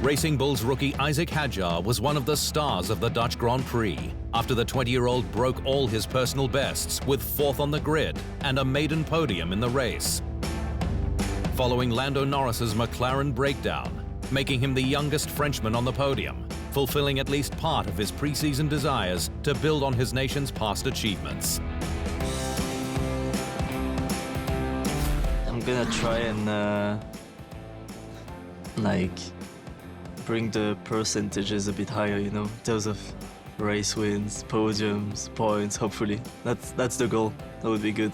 Racing Bull's rookie Isack Hadjar was one of the stars of the Dutch Grand Prix after the 20-year-old broke all his personal bests with fourth on the grid and a maiden podium in the race. Following Lando Norris's McLaren breakdown, making him the youngest Frenchman on the podium, fulfilling at least part of his pre-season desires to build on his nation's past achievements. I'm gonna try and bring the percentages a bit higher, you know, in terms of race wins, podiums, points, hopefully. That's the goal. That would be good.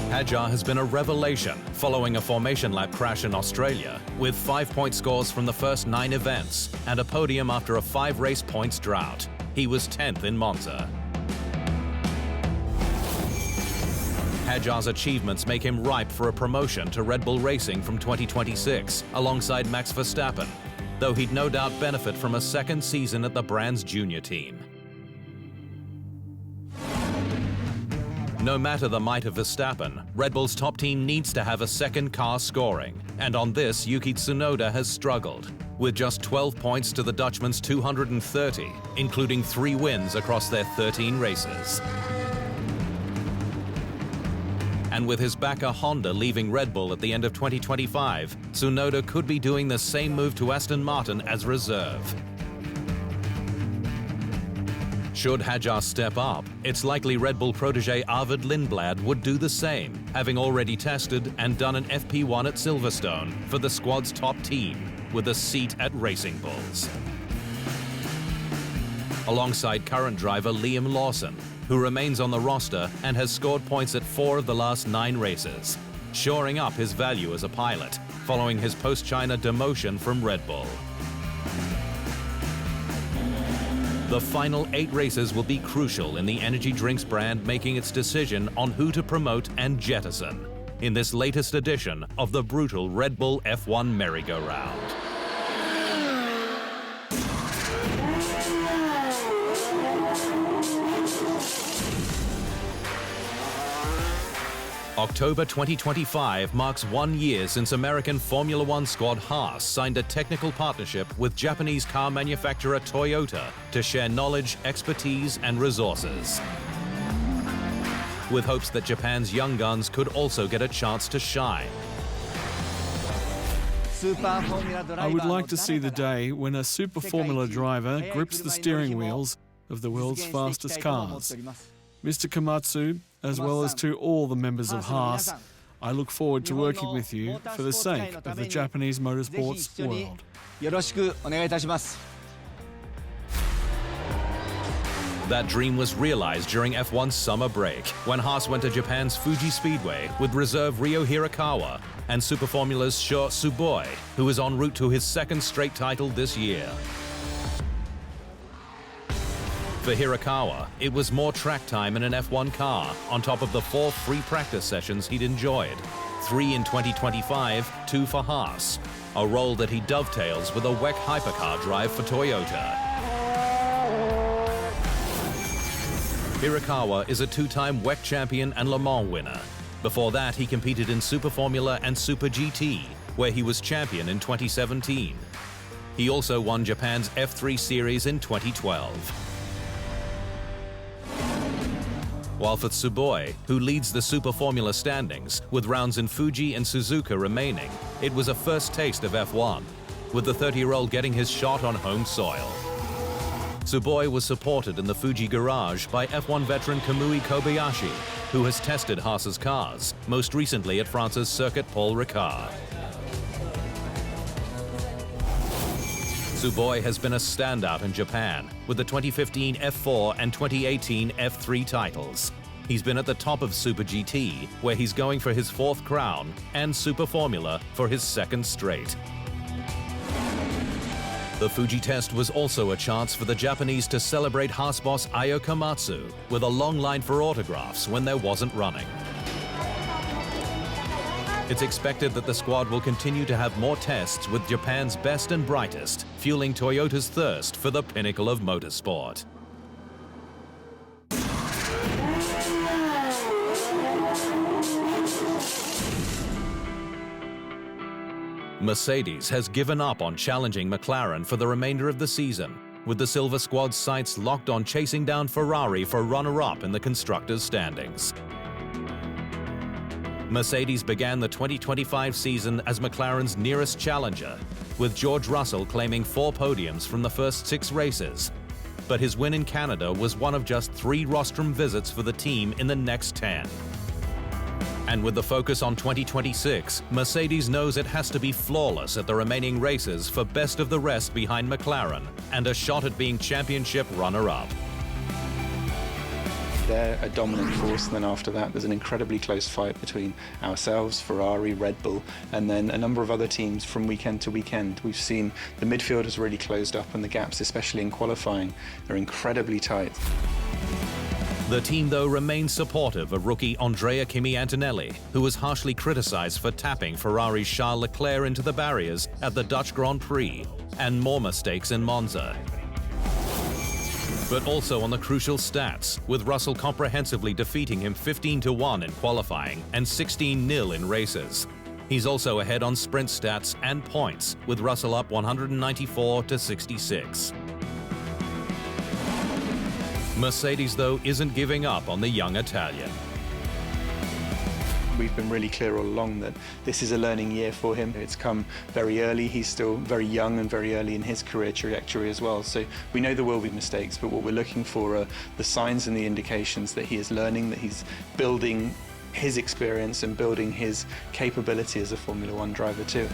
Hadjar has been a revelation following a formation lap crash in Australia, with 5-point scores from the first 9 events and a podium after a 5-race points drought. He was 10th in Monza. Hadjar's achievements make him ripe for a promotion to Red Bull Racing from 2026, alongside Max Verstappen, though he'd no doubt benefit from a second season at the brand's junior team. No matter the might of Verstappen, Red Bull's top team needs to have a second car scoring, and on this Yuki Tsunoda has struggled, with just 12 points to the Dutchman's 230, including 3 wins across their 13 races. And with his backer Honda leaving Red Bull at the end of 2025, Tsunoda could be doing the same move to Aston Martin as reserve. Should Hadjar step up, it's likely Red Bull protege Arvid Lindblad would do the same, having already tested and done an FP1 at Silverstone for the squad's top team, with a seat at Racing Bulls. Alongside current driver Liam Lawson, who remains on the roster and has scored points at 4 of the last 9 races, shoring up his value as a pilot, following his post-China demotion from Red Bull. The final 8 races will be crucial in the energy drinks brand making its decision on who to promote and jettison in this latest edition of the brutal Red Bull F1 merry-go-round. October 2025 marks 1 year since American Formula One squad Haas signed a technical partnership with Japanese car manufacturer Toyota to share knowledge, expertise, and resources, with hopes that Japan's young guns could also get a chance to shine. I would like to see the day when a Super Formula driver grips the steering wheels of the world's fastest cars. Mr. Komatsu, as well as to all the members of Haas, I look forward to working with you for the sake of the Japanese motorsports world. That dream was realized during F1's summer break, when Haas went to Japan's Fuji Speedway with reserve Ryo Hirakawa and Super Formula's Sho Tsuboi, who is en route to his 2nd straight title this year. For Hirakawa, it was more track time in an F1 car, on top of the 4 free practice sessions he'd enjoyed. 3 in 2025, 2 for Haas, a role that he dovetails with a WEC hypercar drive for Toyota. Hirakawa is a 2-time WEC champion and Le Mans winner. Before that, he competed in Super Formula and Super GT, where he was champion in 2017. He also won Japan's F3 Series in 2012. While for Tsuboi, who leads the Super Formula standings, with rounds in Fuji and Suzuka remaining, it was a first taste of F1, with the 30-year-old getting his shot on home soil. Tsuboi was supported in the Fuji garage by F1 veteran Kamui Kobayashi, who has tested Haas's cars, most recently at France's Circuit Paul Ricard. Tsuboi has been a standout in Japan, with the 2015 F4 and 2018 F3 titles. He's been at the top of Super GT, where he's going for his 4th crown, and Super Formula for his 2nd straight. The Fuji test was also a chance for the Japanese to celebrate Haas boss Ayo Komatsu with a long line for autographs when there wasn't running. It's expected that the squad will continue to have more tests with Japan's best and brightest, fueling Toyota's thirst for the pinnacle of motorsport. Mercedes has given up on challenging McLaren for the remainder of the season, with the Silver Squad's sights locked on chasing down Ferrari for runner-up in the constructors' standings. Mercedes began the 2025 season as McLaren's nearest challenger, with George Russell claiming 4 podiums from the first 6 races. But his win in Canada was one of just 3 rostrum visits for the team in the next 10. And with the focus on 2026, Mercedes knows it has to be flawless at the remaining races for best of the rest behind McLaren and a shot at being championship runner-up. They're a dominant force, and then after that there's an incredibly close fight between ourselves, Ferrari, Red Bull, and then a number of other teams from weekend to weekend. We've seen the midfield has really closed up, and the gaps, especially in qualifying, are incredibly tight. The team, though, remains supportive of rookie Andrea Kimi Antonelli, who was harshly criticized for tapping Ferrari's Charles Leclerc into the barriers at the Dutch Grand Prix, and more mistakes in Monza. But also on the crucial stats, with Russell comprehensively defeating him 15-1 in qualifying and 16-0 in races. He's also ahead on sprint stats and points, with Russell up 194-66. Mercedes, though, isn't giving up on the young Italian. We've been really clear all along that this is a learning year for him. It's come very early. He's still very young and very early in his career trajectory as well. So we know there will be mistakes, but what we're looking for are the signs and the indications that he is learning, that he's building his experience and building his capability as a Formula One driver too.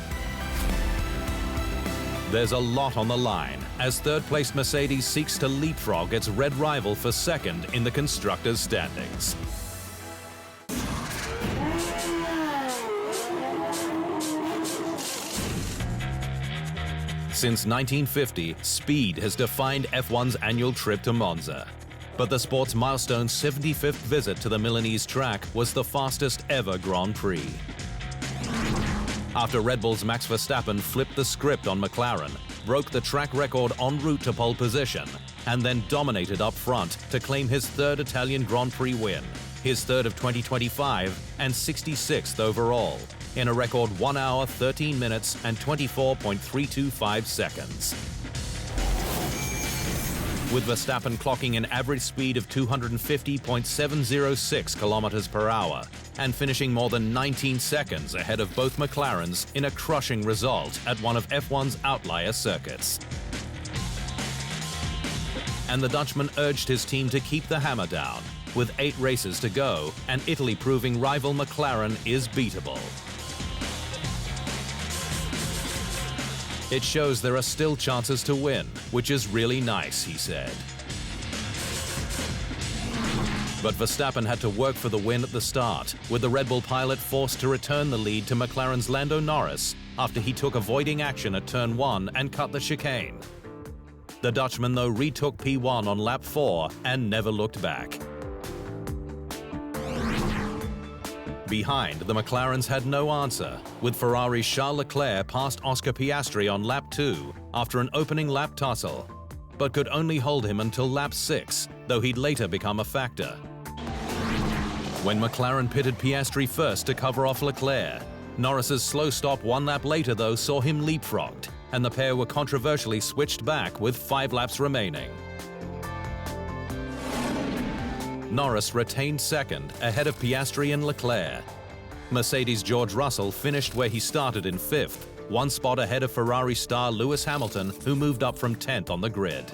There's a lot on the line as third-place Mercedes seeks to leapfrog its red rival for second in the constructors' standings. Since 1950, speed has defined F1's annual trip to Monza. But the sport's milestone 75th visit to the Milanese track was the fastest ever Grand Prix. After Red Bull's Max Verstappen flipped the script on McLaren, broke the track record en route to pole position, and then dominated up front to claim his 3rd Italian Grand Prix win, his 3rd of 2025 and 66th overall, in a record 1 hour, 13 minutes and 24.325 seconds. With Verstappen clocking an average speed of 250.706 kilometers per hour and finishing more than 19 seconds ahead of both McLarens in a crushing result at one of F1's outlier circuits. And the Dutchman urged his team to keep the hammer down, with 8 races to go and Italy proving rival McLaren is beatable. It shows there are still chances to win, which is really nice, he said. But Verstappen had to work for the win at the start, with the Red Bull pilot forced to return the lead to McLaren's Lando Norris after he took avoiding action at turn 1 and cut the chicane. The Dutchman, though, retook P1 on lap 4 and never looked back. Behind, the McLarens had no answer, with Ferrari's Charles Leclerc past Oscar Piastri on lap 2 after an opening lap tussle, but could only hold him until lap 6, though he'd later become a factor. When McLaren pitted Piastri first to cover off Leclerc, Norris's slow stop 1 lap later, though, saw him leapfrogged, and the pair were controversially switched back with 5 laps remaining. Norris retained second, ahead of Piastri and Leclerc. Mercedes' George Russell finished where he started in 5th, 1 spot ahead of Ferrari star Lewis Hamilton, who moved up from 10th on the grid.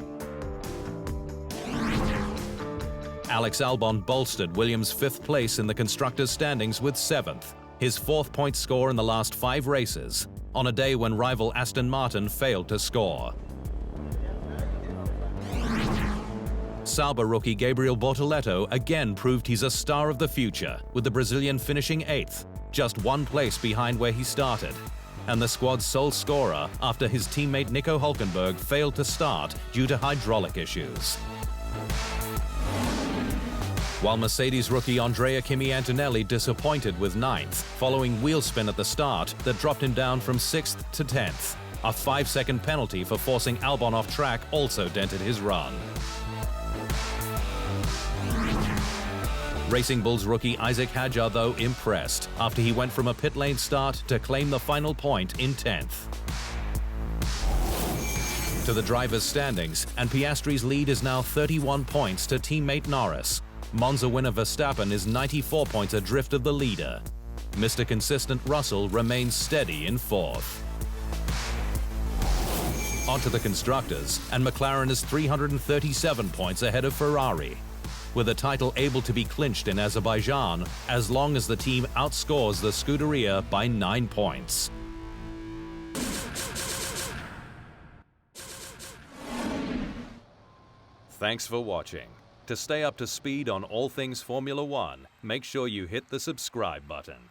Alex Albon bolstered Williams' 5th place in the constructors' standings with 7th, his 4th point score in the last 5 races, on a day when rival Aston Martin failed to score. Sauber rookie Gabriel Bortoleto again proved he's a star of the future, with the Brazilian finishing 8th, just 1 place behind where he started, and the squad's sole scorer after his teammate Nico Hülkenberg failed to start due to hydraulic issues. While Mercedes rookie Andrea Kimi Antonelli disappointed with 9th, following wheel spin at the start that dropped him down from 6th to 10th. A 5-second penalty for forcing Albon off track also dented his run. Racing Bull's rookie Isack Hadjar, though, impressed after he went from a pit lane start to claim the final point in 10th. To the drivers' standings, and Piastri's lead is now 31 points to teammate Norris. Monza winner Verstappen is 94 points adrift of the leader. Mr. Consistent Russell remains steady in 4th. On to the constructors, and McLaren is 337 points ahead of Ferrari, with the title able to be clinched in Azerbaijan as long as the team outscores the Scuderia by 9 points. Thanks for watching. To stay up to speed on all things Formula One, make sure you hit the subscribe button.